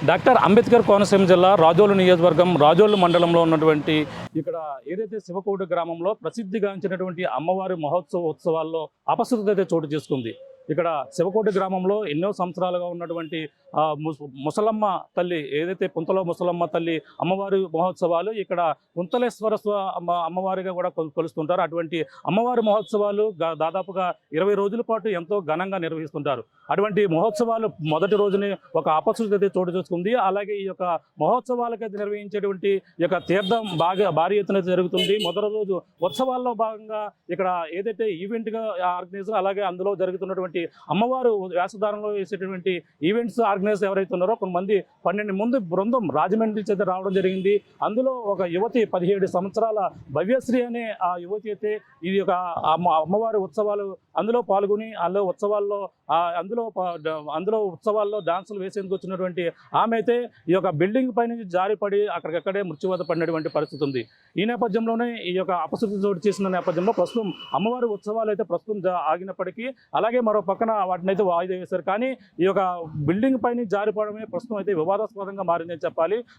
Doctor Ambedkar Konaseema జిల్లా రాజోలు నియోజకవర్గం రాజోలు మండలంలో ఉన్నటువంటి ఇక్కడ ఏదైతే శివకోటి గ్రామంలో ప్రసిద్ధిగాంచినటువంటి అమ్మవారి ఉత్సవాల్లో అపశృతి అయితే చోటు చేసుకుంది. ఇక్కడ శివకోటి గ్రామంలో ఎన్నో సంవత్సరాలుగా ఉన్నటువంటి ముసలమ్మ తల్లి ఏదైతే పుంతలో ముసలమ్మ తల్లి అమ్మవారి మహోత్సవాలు ఇక్కడ కుంతలేశ్వర అమ్మవారిగా కూడా కొలుస్తుంటారు. అటువంటి అమ్మవారి మహోత్సవాలు దాదాపుగా 20 రోజుల పాటు ఎంతో ఘనంగా నిర్వహిస్తుంటారు. అటువంటి మహోత్సవాలు మొదటి రోజునే ఒక అపశృతి అయితే చోటు చేసుకుంది. అలాగే ఈ యొక్క మహోత్సవాలకైతే నిర్వహించేటువంటి ఈ యొక్క తీర్థం భారీ ఎత్తున జరుగుతుంది. మొదటి రోజు ఉత్సవాల్లో భాగంగా ఇక్కడ ఏదైతే ఈవెంట్గా ఆర్గనైజర్ అలాగే అందులో జరుగుతున్నటువంటి అమ్మవారు వేషధారంలో వేసేటువంటి ఈవెంట్స్ ఆర్గనైజర్ ఎవరైతే ఉన్నారో కొంతమంది 12 మంది బృందం రాజమండ్రి చేత రావడం జరిగింది. అందులో ఒక యువతి 17 సంవత్సరాల భవ్యశ్రీ అనే ఆ యువతి అయితే ఇది ఒక అమ్మవారి ఉత్సవాలు అందులో పాల్గొని అందులో ఉత్సవాల్లో డాన్సులు వేసేందుకు వచ్చినటువంటి ఆమె అయితే ఈ యొక్క బిల్డింగ్ పై నుంచి జారిపడి అక్కడికక్కడే మృత్యువాత పడినటువంటి పరిస్థితి ఉంది. ఈ నేపథ్యంలోనే ఈ యొక్క అపశృతి చోటు చేసిన నేపథ్యంలో ప్రస్తుతం అమ్మవారి ఉత్సవాలు అయితే ప్రస్తుతం ఆగినప్పటికీ అలాగే మరో పక్కన వాటిని అయితే వాయిదా వేశారు. కానీ ఈ యొక్క బిల్డింగ్ పైన జారిపడమే ప్రస్తుతం అయితే వివాదాస్పదంగా మారిందని చెప్పాలి.